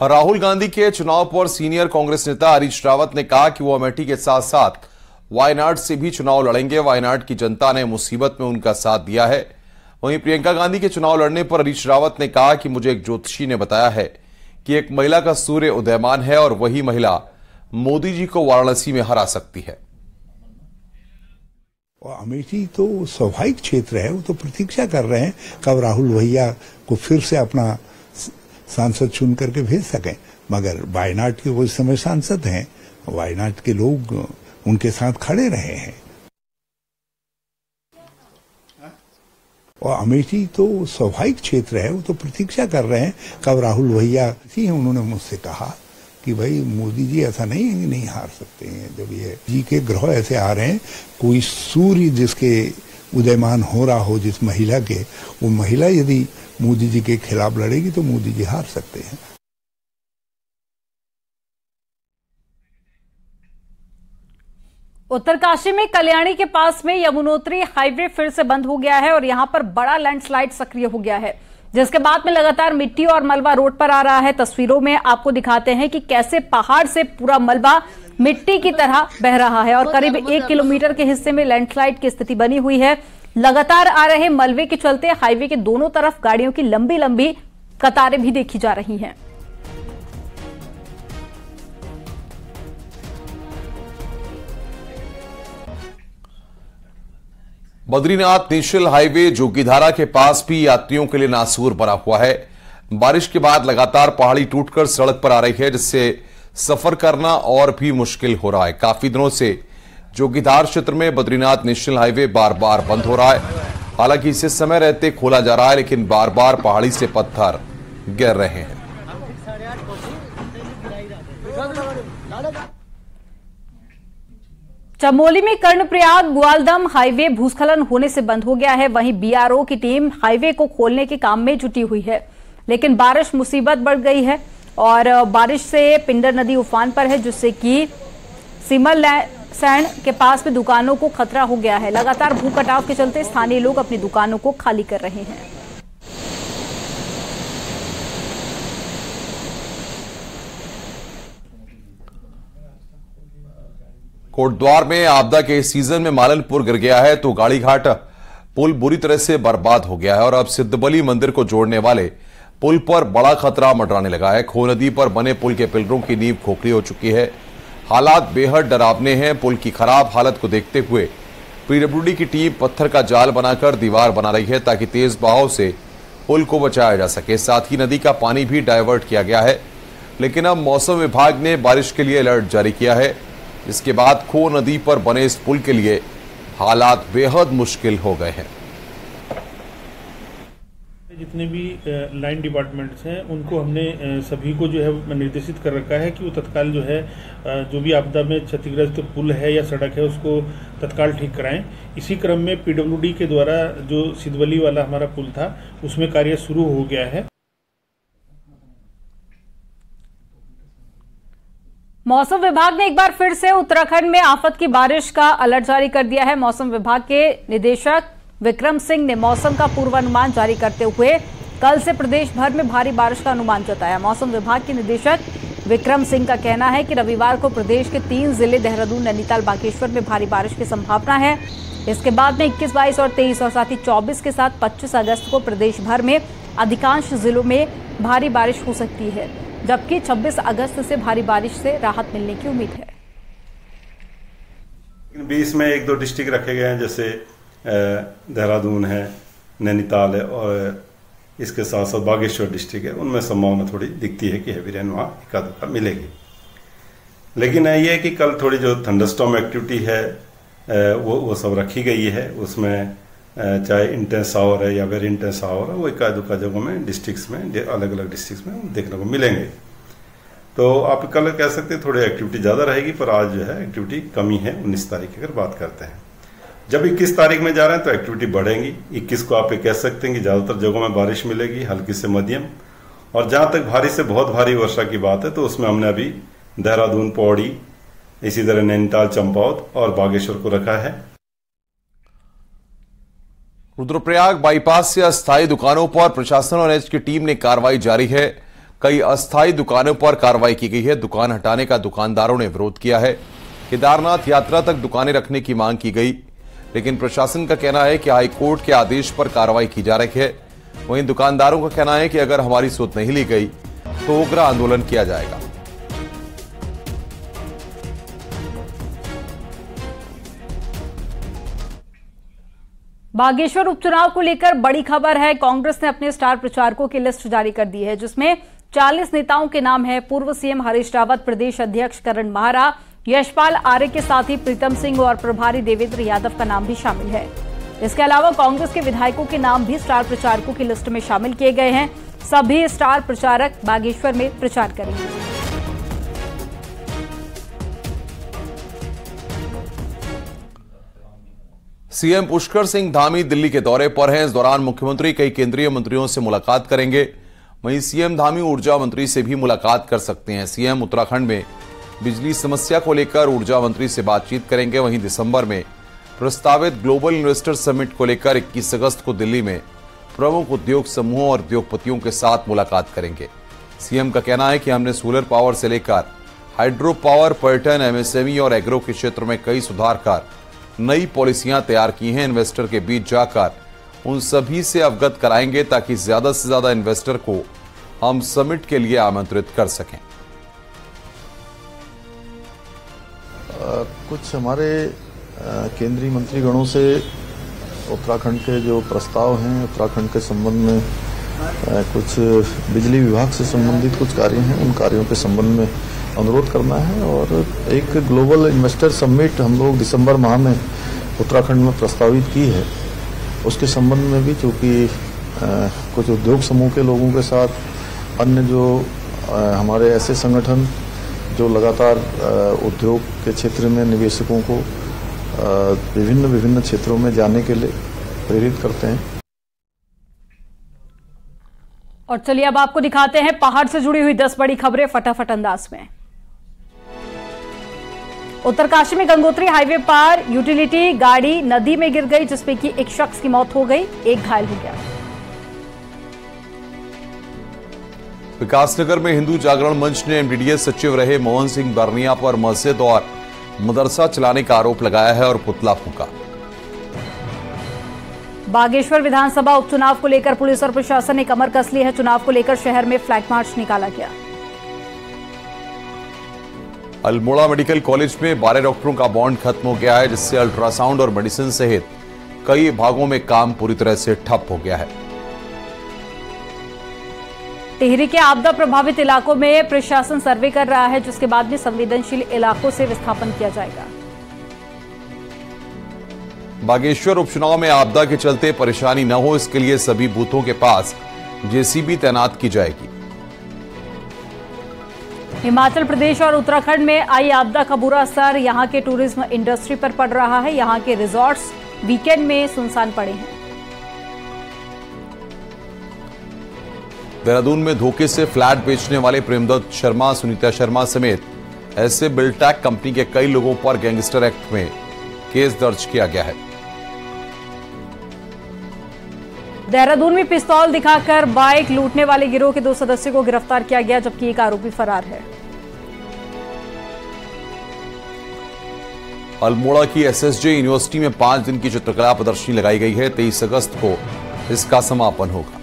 राहुल गांधी के चुनाव पर सीनियर कांग्रेस नेता हरीश रावत ने कहा कि वो अमेठी के साथ साथ वायनाड से भी चुनाव लड़ेंगे। वायनाड की जनता ने मुसीबत में उनका साथ दिया है। वहीं प्रियंका गांधी के चुनाव लड़ने पर हरीश रावत ने कहा कि मुझे एक ज्योतिषी ने बताया है कि एक महिला का सूर्य उदयमान है और वही महिला मोदी जी को वाराणसी में हरा सकती है। अमेठी तो स्वाभाविक क्षेत्र है, वो तो प्रतीक्षा कर रहे हैं कब राहुल भैया को फिर से अपना सांसद चुन करके भेज सकें। मगर वायनाड के वो इस समय सांसद हैं, वायनाड के लोग उनके साथ खड़े रहे हैं। और अमेठी तो स्वाभाविक क्षेत्र है, वो तो प्रतीक्षा कर रहे हैं कब राहुल भैया उन्होंने मुझसे कहा कि भाई मोदी जी ऐसा नहीं है कि नहीं हार सकते हैं। जब ये जी के ग्रह ऐसे आ रहे हैं, कोई सूर्य जिसके उदयमान हो रहा हो जिस महिला के, वो महिला यदि मोदी जी के खिलाफ लड़ेगी तो मोदी जी हार सकते हैं। उत्तरकाशी में कल्याणी के पास में यमुनोत्री हाईवे फिर से बंद हो गया है और यहां पर बड़ा लैंडस्लाइड सक्रिय हो गया है, जिसके बाद में लगातार मिट्टी और मलबा रोड पर आ रहा है। तस्वीरों में आपको दिखाते हैं कि कैसे पहाड़ से पूरा मलबा मिट्टी की तरह बह रहा है और करीब 1 किलोमीटर के हिस्से में लैंडस्लाइड की स्थिति बनी हुई है। लगातार आ रहे मलबे के चलते हाईवे के दोनों तरफ गाड़ियों की लंबी लंबी कतारें भी देखी जा रही हैं। बद्रीनाथ नेशनल हाईवे जोगीधारा के पास भी यात्रियों के लिए नासूर बना हुआ है। बारिश के बाद लगातार पहाड़ी टूटकर सड़क पर आ रही है, जिससे सफर करना और भी मुश्किल हो रहा है। काफी दिनों से जोगीधार क्षेत्र में बद्रीनाथ नेशनल हाईवे बार बार बंद हो रहा है। हालांकि इसे समय रहते खोला जा रहा है, लेकिन बार बार पहाड़ी से पत्थर गिर रहे हैं। चमोली में कर्णप्रयाग ग्वालदम हाईवे भूस्खलन होने से बंद हो गया है। वहीं बीआरओ की टीम हाईवे को खोलने के काम में जुटी हुई है, लेकिन बारिश मुसीबत बढ़ गई है और बारिश से पिंडर नदी उफान पर है, जिससे कि सिमल सैंड के पास में दुकानों को खतरा हो गया है। लगातार भू कटाव के चलते स्थानीय लोग अपनी दुकानों को खाली कर रहे हैं। कोटद्वार में आपदा के सीजन में मालनपुर गिर गया है तो गाड़ीघाट पुल बुरी तरह से बर्बाद हो गया है और अब सिद्धबली मंदिर को जोड़ने वाले पुल पर बड़ा खतरा मंडराने लगा है। खो नदी पर बने पुल के पिलरों की नींव खोखली हो चुकी है। हालात बेहद डरावने हैं। पुल की खराब हालत को देखते हुए पीडब्ल्यूडी की टीम पत्थर का जाल बनाकर दीवार बना रही है ताकि तेज बहाव से पुल को बचाया जा सके। साथ ही नदी का पानी भी डायवर्ट किया गया है, लेकिन अब मौसम विभाग ने बारिश के लिए अलर्ट जारी किया है। इसके बाद खो नदी पर बने इस पुल के लिए हालात बेहद मुश्किल हो गए हैं। जितने भी लाइन डिपार्टमेंट्स हैं उनको हमने सभी को जो है निर्देशित कर रखा है कि वो तत्काल जो है जो भी आपदा में क्षतिग्रस्त पुल है या सड़क है उसको तत्काल ठीक कराएं। इसी क्रम में पीडब्ल्यूडी के द्वारा जो सिद्धबली वाला हमारा पुल था उसमें कार्य शुरू हो गया है। मौसम विभाग ने एक बार फिर से उत्तराखंड में आफत की बारिश का अलर्ट जारी कर दिया है। मौसम विभाग के निदेशक विक्रम सिंह ने मौसम का पूर्वानुमान जारी करते हुए कल से प्रदेश भर में भारी बारिश का अनुमान जताया। मौसम विभाग के निदेशक विक्रम सिंह का कहना है कि रविवार को प्रदेश के 3 जिले देहरादून, नैनीताल, बागेश्वर में भारी बारिश की संभावना है। इसके बाद में 21, 22 और 23 और साथ ही 24 के साथ 25 अगस्त को प्रदेश भर में अधिकांश जिलों में भारी बारिश हो सकती है, जबकि 26 अगस्त से भारी बारिश से राहत मिलने की उम्मीद है। 20 में 1-2 डिस्ट्रिक्ट रखे गए हैं, जैसे देहरादून है, नैनीताल है और इसके साथ साथ बागेश्वर डिस्ट्रिक्ट है। उनमें संभावना थोड़ी दिखती है कि हैवी रेन वहाँ एका दुक्का मिलेगी। लेकिन ये है कि कल थोड़ी जो थंडरस्टॉर्म एक्टिविटी है वो सब रखी गई है। उसमें चाहे इंटेंस आवर है या वेरी इंटेंस आवर है, वो एका दुक्का जगहों में डिस्ट्रिक्ट्स में अलग अलग डिस्ट्रिक्ट्स में देखने को मिलेंगे। तो आप कल कह सकते हैं थोड़ी एक्टिविटी ज़्यादा रहेगी, पर आज जो है एक्टिविटी कमी है। 19 तारीख की अगर बात करते हैं, जब 21 तारीख में जा रहे हैं तो एक्टिविटी बढ़ेगी। 21 को आप ये कह सकते हैं कि ज़्यादातर जगहों में बारिश मिलेगी, हल्की से मध्यम। और जहाँ तक भारी से बहुत भारी वर्षा की बात है तो उसमें हमने अभी देहरादून, पौड़ी, इसी तरह नैनीताल, चंपावत और बागेश्वर को रखा है। रुद्रप्रयाग बाईपास से अस्थायी दुकानों पर प्रशासन और एनएच की टीम ने कार्रवाई जारी है। कई अस्थायी दुकानों पर कार्रवाई की गई है। दुकान हटाने का दुकानदारों ने विरोध किया है। केदारनाथ यात्रा तक दुकानें रखने की मांग की गई, लेकिन प्रशासन का कहना है कि हाईकोर्ट के आदेश पर कार्रवाई की जा रही है। वहीं दुकानदारों का कहना है कि अगर हमारी सुध नहीं ली गई तो उग्र आंदोलन किया जाएगा। बागेश्वर उपचुनाव को लेकर बड़ी खबर है। कांग्रेस ने अपने स्टार प्रचारकों की लिस्ट जारी कर दी है, जिसमें 40 नेताओं के नाम है। पूर्व सीएम हरीश रावत, प्रदेश अध्यक्ष करण माहरा, यशपाल आर्य के साथ ही प्रीतम सिंह और प्रभारी देवेंद्र यादव का नाम भी शामिल है। इसके अलावा कांग्रेस के विधायकों के नाम भी स्टार प्रचारकों की लिस्ट में शामिल किए गए हैं। सभी स्टार प्रचारक बागेश्वर में प्रचार करेंगे। सीएम पुष्कर सिंह धामी दिल्ली के दौरे पर हैं। इस दौरान मुख्यमंत्री कई केंद्रीय मंत्रियों से मुलाकात करेंगे। वहीं सीएम धामी ऊर्जा मंत्री से भी मुलाकात कर सकते हैं। सीएम उत्तराखंड में बिजली समस्या को लेकर ऊर्जा मंत्री से बातचीत करेंगे। वहीं दिसंबर में प्रस्तावित ग्लोबल इन्वेस्टर समिट को लेकर 21 अगस्त को दिल्ली में प्रमुख उद्योग समूहों और उद्योगपतियों के साथ मुलाकात करेंगे। सीएम का कहना है कि हमने सोलर पावर से लेकर हाइड्रो पावर, पर्यटन, एमएसएमई और एग्रो के क्षेत्र में कई सुधार कर नई पॉलिसियां तैयार की हैं। इन्वेस्टर के बीच जाकर उन सभी से अवगत कराएंगे ताकि ज्यादा से ज्यादा इन्वेस्टर को हम समिट के लिए आमंत्रित कर सकें। कुछ हमारे केंद्रीय मंत्रीगणों से उत्तराखंड के जो प्रस्ताव हैं, उत्तराखंड के संबंध में कुछ बिजली विभाग से संबंधित कुछ कार्य हैं, उन कार्यों के संबंध में अनुरोध करना है। और एक ग्लोबल इन्वेस्टर समिट हम लोग दिसंबर माह में उत्तराखंड में प्रस्तावित की है, उसके संबंध में भी चूँकि कुछ उद्योग समूह के लोगों के साथ अन्य जो हमारे ऐसे संगठन जो लगातार उद्योग के क्षेत्र में निवेशकों को विभिन्न क्षेत्रों में जाने के लिए प्रेरित करते हैं। और चलिए अब आपको दिखाते हैं पहाड़ से जुड़ी हुई 10 बड़ी खबरें फटाफट अंदाज में। उत्तरकाशी में गंगोत्री हाईवे पर यूटिलिटी गाड़ी नदी में गिर गई, जिसमें कि एक शख्स की मौत हो गई, एक घायल हो गया। विकासनगर में हिंदू जागरण मंच ने एमडीडीए सचिव रहे मोहन सिंह बर्निया पर मस्जिद और मदरसा चलाने का आरोप लगाया है और पुतला फूंका। बागेश्वर विधानसभा उपचुनाव को लेकर पुलिस और प्रशासन ने कमर कस ली है। चुनाव को लेकर शहर में फ्लैग मार्च निकाला गया। अल्मोड़ा मेडिकल कॉलेज में 12 डॉक्टरों का बॉन्ड खत्म हो गया है, जिससे अल्ट्रासाउंड और मेडिसिन सहित कई भागों में काम पूरी तरह से ठप हो गया है। टिहरी के आपदा प्रभावित इलाकों में प्रशासन सर्वे कर रहा है, जिसके बाद में संवेदनशील इलाकों से विस्थापन किया जाएगा। बागेश्वर उपचुनाव में आपदा के चलते परेशानी न हो, इसके लिए सभी बूथों के पास जेसीबी तैनात की जाएगी। हिमाचल प्रदेश और उत्तराखंड में आई आपदा का बुरा असर यहां के टूरिज्म इंडस्ट्री पर पड़ रहा है। यहां के रिजॉर्ट्स वीकेंड में सुनसान पड़े हैं। देहरादून में धोखे से फ्लैट बेचने वाले प्रेमदत्त शर्मा, सुनीता शर्मा समेत ऐसे बिल्टैक कंपनी के कई लोगों पर गैंगस्टर एक्ट में केस दर्ज किया गया है। देहरादून में पिस्तौल दिखाकर बाइक लूटने वाले गिरोह के 2 सदस्यों को गिरफ्तार किया गया, जबकि एक आरोपी फरार है। अल्मोड़ा की एसएसजे यूनिवर्सिटी में 5 दिन की चित्रकला प्रदर्शनी लगाई गई है। 23 अगस्त को इसका समापन होगा।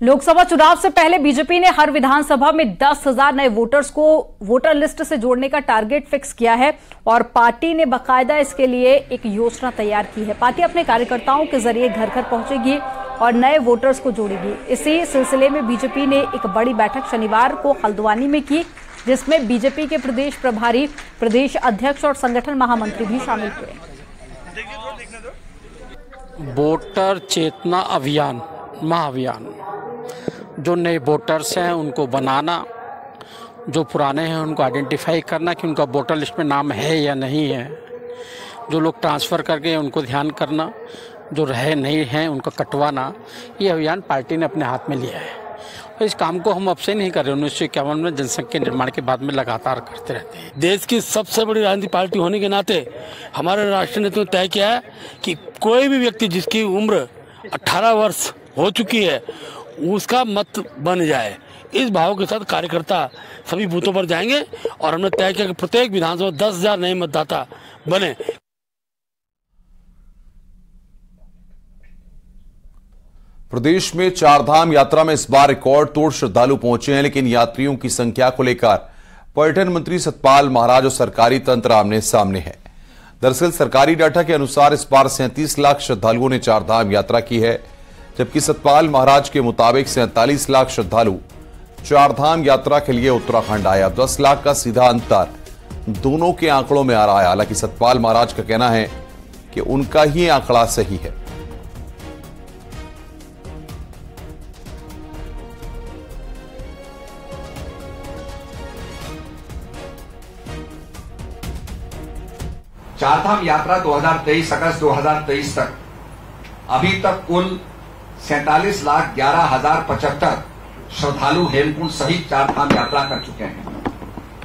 लोकसभा चुनाव से पहले बीजेपी ने हर विधानसभा में 10,000 नए वोटर्स को वोटर लिस्ट से जोड़ने का टारगेट फिक्स किया है और पार्टी ने बाकायदा इसके लिए एक योजना तैयार की है। पार्टी अपने कार्यकर्ताओं के जरिए घर घर पहुंचेगी और नए वोटर्स को जोड़ेगी। इसी सिलसिले में बीजेपी ने एक बड़ी बैठक शनिवार को हल्द्वानी में की, जिसमें बीजेपी के प्रदेश प्रभारी, प्रदेश अध्यक्ष और संगठन महामंत्री भी शामिल हुए। वोटर चेतना अभियान, महाअभियान, जो नए वोटर्स हैं उनको बनाना, जो पुराने हैं उनको आइडेंटिफाई करना कि उनका वोटर लिस्ट में नाम है या नहीं है, जो लोग ट्रांसफ़र कर गए उनको ध्यान करना, जो रहे नहीं हैं उनको कटवाना। ये अभियान पार्टी ने अपने हाथ में लिया है इस काम को हम अब से नहीं कर रहे, 1951 में जनसंघ के निर्माण के बाद में लगातार करते रहते हैं। देश की सबसे बड़ी राजनीतिक पार्टी होने के नाते हमारे राष्ट्रीय नेतृत्व ने तय किया है कि कोई भी व्यक्ति जिसकी उम्र 18 वर्ष हो चुकी है उसका मत बन जाए। इस भाव के साथ कार्यकर्ता सभी बूथों पर जाएंगे और हमने तय किया कि प्रत्येक विधानसभा 10,000 नए मतदाता बने। प्रदेश में चारधाम यात्रा में इस बार रिकॉर्ड तोड़ श्रद्धालु पहुंचे हैं, लेकिन यात्रियों की संख्या को लेकर पर्यटन मंत्री सतपाल महाराज और सरकारी तंत्र आमने सामने है। दरअसल सरकारी डाटा के अनुसार इस बार 37 लाख श्रद्धालुओं ने चारधाम यात्रा की है, जबकि सतपाल महाराज के मुताबिक 47 लाख श्रद्धालु चारधाम यात्रा के लिए उत्तराखंड आए। अब 10 लाख का सीधा अंतर दोनों के आंकड़ों में आ रहा है। हालांकि सतपाल महाराज का कहना है कि उनका ही आंकड़ा सही है। चारधाम यात्रा 2023 अगस्त 2023 तक अभी तक कुल 47,11,075 श्रद्धालु हेमकुंड सहित चारधाम यात्रा कर चुके हैं।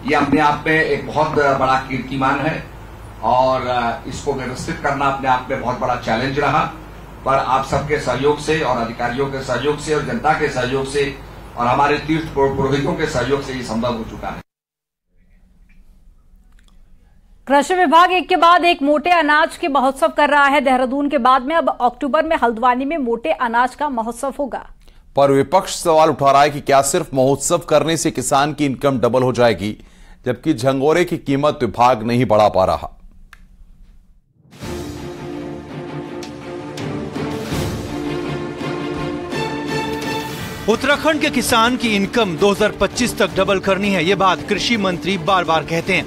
ये अपने आप में एक बहुत बड़ा कीर्तिमान है और इसको व्यवस्थित करना अपने आप में बहुत बड़ा चैलेंज रहा, पर आप सबके सहयोग से और अधिकारियों के सहयोग से और जनता के सहयोग से और हमारे तीर्थ पुरोहितों के सहयोग से ये संभव हो चुका है। कृषि विभाग एक के बाद एक मोटे अनाज के महोत्सव कर रहा है। देहरादून के बाद में अब अक्टूबर में हल्द्वानी में मोटे अनाज का महोत्सव होगा। पर विपक्ष सवाल उठा रहा है कि क्या सिर्फ महोत्सव करने से किसान की इनकम डबल हो जाएगी, जबकि झंगोरे की कीमत विभाग नहीं बढ़ा पा रहा। उत्तराखंड के किसान की इनकम 2025 तक डबल करनी है, ये बात कृषि मंत्री बार बार कहते हैं।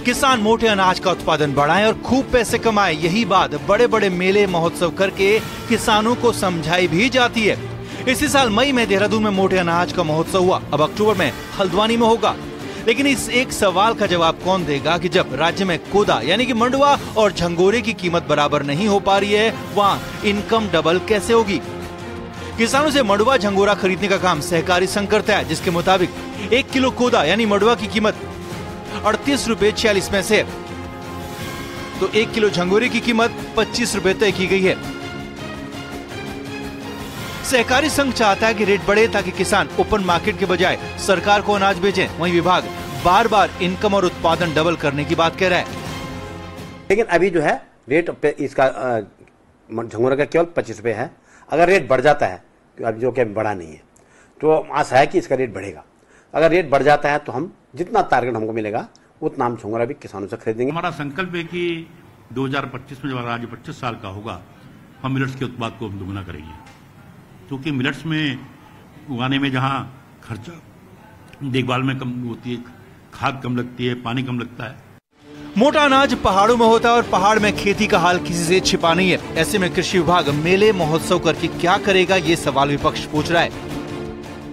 किसान मोटे अनाज का उत्पादन बढ़ाएं और खूब पैसे कमाएं, यही बात बड़े बड़े मेले महोत्सव करके किसानों को समझाई भी जाती है। इसी साल मई में देहरादून में मोटे अनाज का महोत्सव हुआ, अब अक्टूबर में हल्द्वानी में होगा। लेकिन इस एक सवाल का जवाब कौन देगा कि जब राज्य में कोदा यानी कि मंडुआ और झंगोरे की कीमत बराबर नहीं हो पा रही है, वहाँ इनकम डबल कैसे होगी। किसानों से मंडुआ झंगोरा खरीदने का काम सहकारी संघ करता है, जिसके मुताबिक 1 किलो कोदा यानी मंडुआ की कीमत 38 रुपए 46 पैसे है, तो 1 किलो झंगोरे की कीमत 25 रुपए तय की गई है। सहकारी संघ चाहता है कि रेट बढ़े ताकि किसान ओपन मार्केट के बजाय सरकार को अनाज बेचें। वहीं विभाग बार बार इनकम और उत्पादन डबल करने की बात कह रहा है। लेकिन अभी जो है रेट इसका झंगोरा का केवल 25 रुपए है। अगर रेट बढ़ जाता है, अभी जो कि बढ़ा नहीं है, तो आशा है कि इसका रेट बढ़ेगा। अगर रेट बढ़ जाता है तो हम जितना टारगेट हमको मिलेगा उतना हम झंगोरा भी किसानों से खरीदेंगे। हमारा संकल्प है कि 2025 में जब राज्य 25 साल का होगा, हम मिलेट्स के उत्पाद को दोगुना करेंगे, क्योंकि मिलेट्स में उगाने में जहाँ खर्चा देखभाल में कम होती है, खाद कम लगती है, पानी कम लगता है। मोटा अनाज पहाड़ों में होता है और पहाड़ में खेती का हाल किसी से छिपा नहीं है। ऐसे में कृषि विभाग मेले महोत्सव करके क्या करेगा, ये सवाल विपक्ष पूछ रहा है।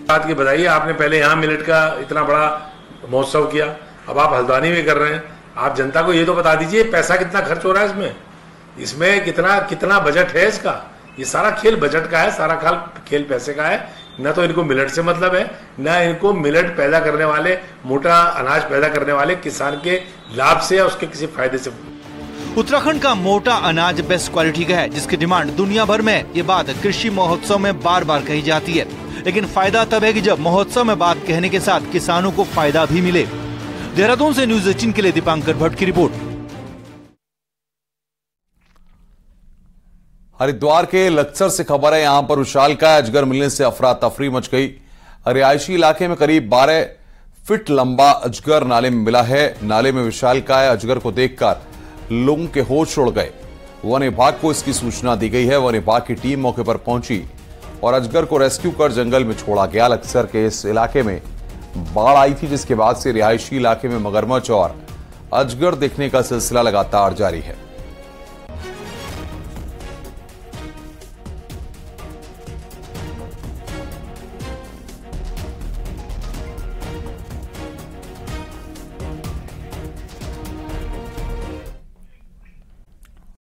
बात की बताइए, आपने पहले यहाँ मिलेट का इतना बड़ा महोत्सव किया, अब आप हल्द्वानी में कर रहे हैं। आप जनता को ये तो बता दीजिए पैसा कितना खर्च हो रहा है इसमें कितना बजट है इसका। ये सारा खेल बजट का है, सारा खेल पैसे का है। न तो इनको मिलेट से मतलब है, न इनको मिलेट पैदा करने वाले, मोटा अनाज पैदा करने वाले किसान के लाभ से या उसके किसी फायदे से। उत्तराखंड का मोटा अनाज बेस्ट क्वालिटी का है, जिसकी डिमांड दुनिया भर में है। ये बात कृषि महोत्सव में बार बार कही जाती है, लेकिन फायदा तब है कि जब महोत्सव में बात कहने के साथ किसानों को फायदा भी मिले। देहरादून से न्यूज़ 18 के लिए दीपांकर भट्ट की रिपोर्ट। हरिद्वार के लक्सर से खबर है, यहां पर विशालकाय अजगर मिलने से अफरा तफरी मच गई। रिहायशी इलाके में करीब 12 फीट लंबा अजगर नाले में मिला है। नाले में विशालकाय अजगर को देखकर लोगों के होश उड़ गए। वन विभाग को इसकी सूचना दी गई है। वन विभाग की टीम मौके पर पहुंची और अजगर को रेस्क्यू कर जंगल में छोड़ा गया। लक्सर के इस इलाके में बाढ़ आई थी, जिसके बाद से रिहायशी इलाके में मगरमच्छ और अजगर देखने का सिलसिला लगातार जारी है।